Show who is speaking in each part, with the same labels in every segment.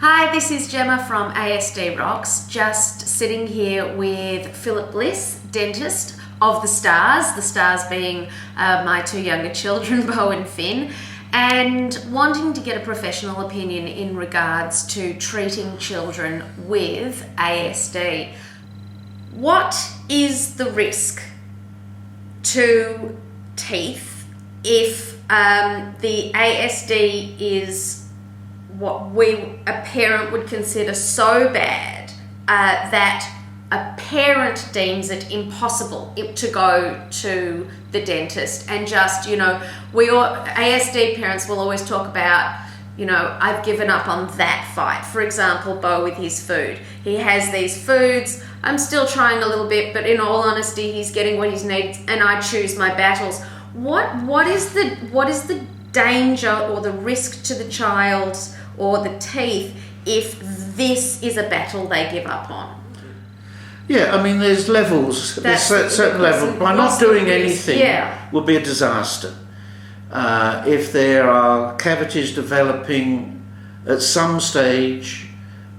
Speaker 1: Hi, this is Gemma from ASD Rocks, just sitting here with Philip Bliss, dentist of the Stars being my two younger children, Beau and Finn, and wanting to get a professional opinion in regards to treating children with ASD. What is the risk to teeth if the ASD is what a parent would consider so bad that a parent deems it impossible to go to the dentist, and just, ASD parents will always talk about, I've given up on that fight. For example, Beau with his food. He has these foods, I'm still trying a little bit, but in all honesty, he's getting what he needs, and I choose my battles. What is the danger or the risk to the child or the teeth if this is a battle they give up on?
Speaker 2: Yeah, I mean, there's levels. There's certain levels. By not doing anything would be a disaster. If there are cavities developing at some stage,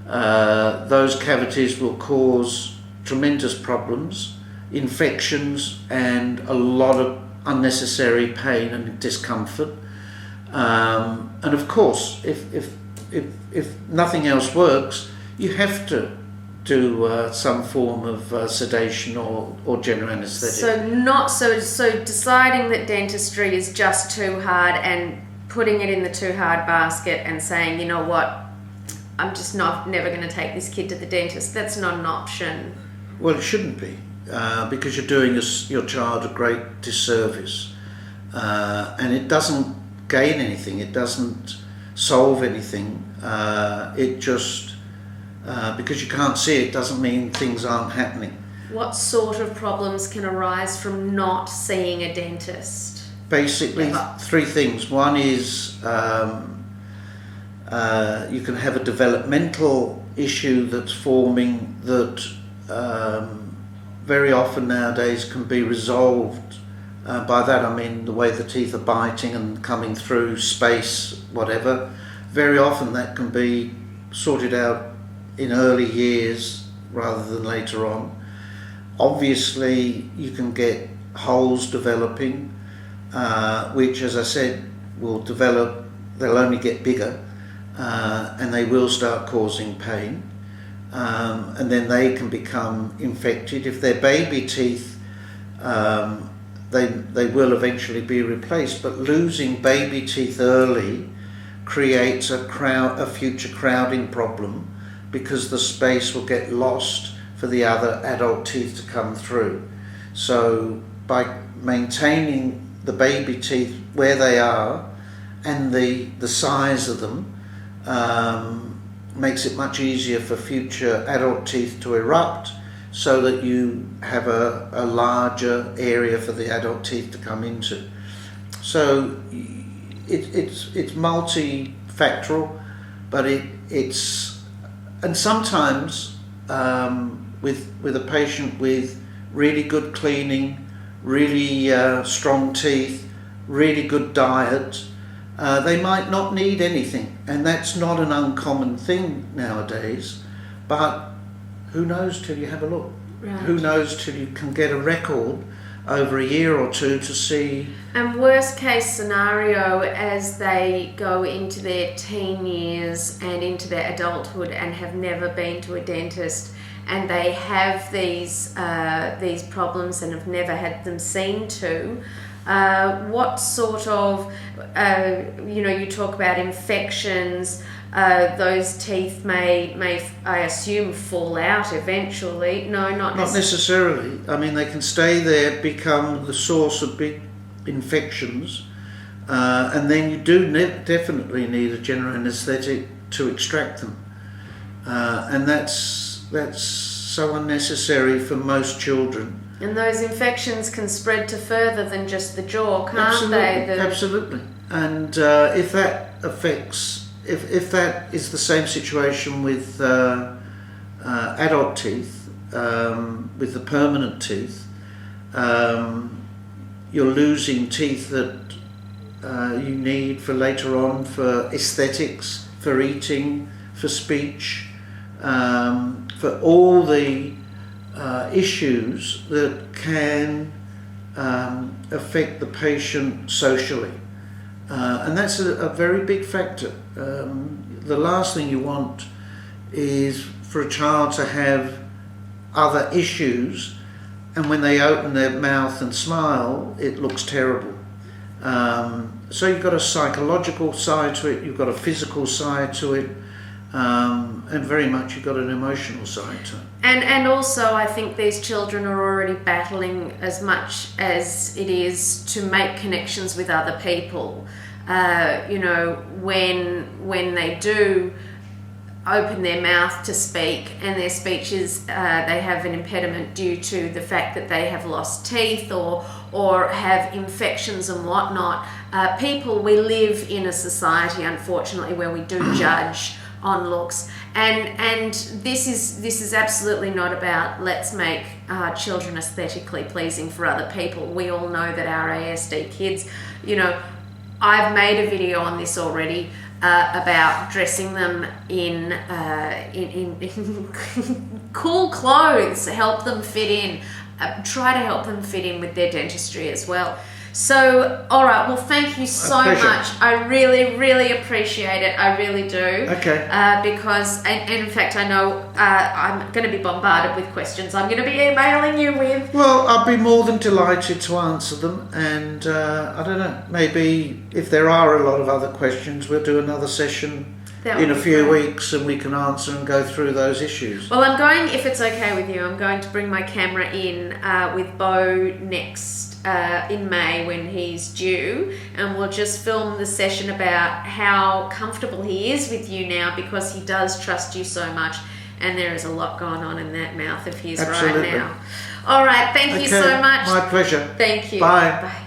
Speaker 2: those cavities will cause tremendous problems, infections, and a lot of unnecessary pain and discomfort. And of course, if nothing else works, you have to do some form of sedation or general anaesthetic.
Speaker 1: So deciding that dentistry is just too hard and putting it in the too hard basket and saying, you know what, I'm just never going to take this kid to the dentist, that's not an option.
Speaker 2: Well, it shouldn't be, because you're doing your child a great disservice, and it doesn't gain anything, it doesn't solve anything. It just because you can't see it doesn't mean things aren't happening.
Speaker 1: What sort of problems can arise from not seeing a dentist?
Speaker 2: Basically, three things. One is you can have a developmental issue that's forming that very often nowadays can be resolved. By that I mean the way the teeth are biting and coming through space, whatever. Very often that can be sorted out in early years rather than later on. Obviously you can get holes developing, which, as I said, will develop, they'll only get bigger, and they will start causing pain, and then they can become infected. If they're baby teeth, they will eventually be replaced, but losing baby teeth early creates a future crowding problem, because the space will get lost for the other adult teeth to come through. So by maintaining the baby teeth where they are and the size of them, makes it much easier for future adult teeth to erupt, so that you have a larger area for the adult teeth to come into. So it's multifactorial, but it's and sometimes with a patient with really good cleaning, really strong teeth, really good diet, they might not need anything, and that's not an uncommon thing nowadays. But who knows till you have a look? Right. Who knows till you can get a record over a year or two to see.
Speaker 1: And worst case scenario, as they go into their teen years and into their adulthood and have never been to a dentist, and they have these problems and have never had them seen to, what sort of, you talk about infections, those teeth may I assume fall out eventually. No, not
Speaker 2: necessarily. I mean, they can stay there, become the source of big infections, and then you do definitely need a general anaesthetic to extract them, and that's so unnecessary for most children.
Speaker 1: And those infections can spread to further than just the jaw, can't
Speaker 2: Absolutely.
Speaker 1: they?
Speaker 2: Absolutely. And if that affects, if that is the same situation with adult teeth, with the permanent teeth, you're losing teeth that you need for later on, for aesthetics, for eating, for speech, for all the issues that can affect the patient socially. And that's a very big factor. The last thing you want is for a child to have other issues, and when they open their mouth and smile, it looks terrible. So you've got a psychological side to it, you've got a physical side to it, and very much you've got an emotional side to it.
Speaker 1: And also I think these children are already battling as much as it is to make connections with other people. You know, when they do open their mouth to speak and their speech is, they have an impediment due to the fact that they have lost teeth or have infections and whatnot. We live in a society, unfortunately, where we do judge on looks, and this is absolutely not about let's make children aesthetically pleasing for other people. We all know that our ASD kids, you know, I've made a video on this already about dressing them in cool clothes, help them fit in, try to help them fit in with their dentistry as well. So, all right, well, thank you so much. I really, really appreciate it. I really do.
Speaker 2: Okay.
Speaker 1: Because, and in fact, I know I'm going to be bombarded with questions I'm going to be emailing you with.
Speaker 2: Well, I'll be more than delighted to answer them. And I don't know, maybe if there are a lot of other questions, we'll do another session in a few weeks and we can answer and go through those issues.
Speaker 1: Well, I'm going, if it's okay with you, I'm going to bring my camera in with Bo next in May when he's due, and we'll just film the session about how comfortable he is with you now, because he does trust you so much, and there is a lot going on in that mouth of his right now. All right, thank you so much.
Speaker 2: My pleasure.
Speaker 1: Thank you.
Speaker 2: Bye.
Speaker 1: Bye.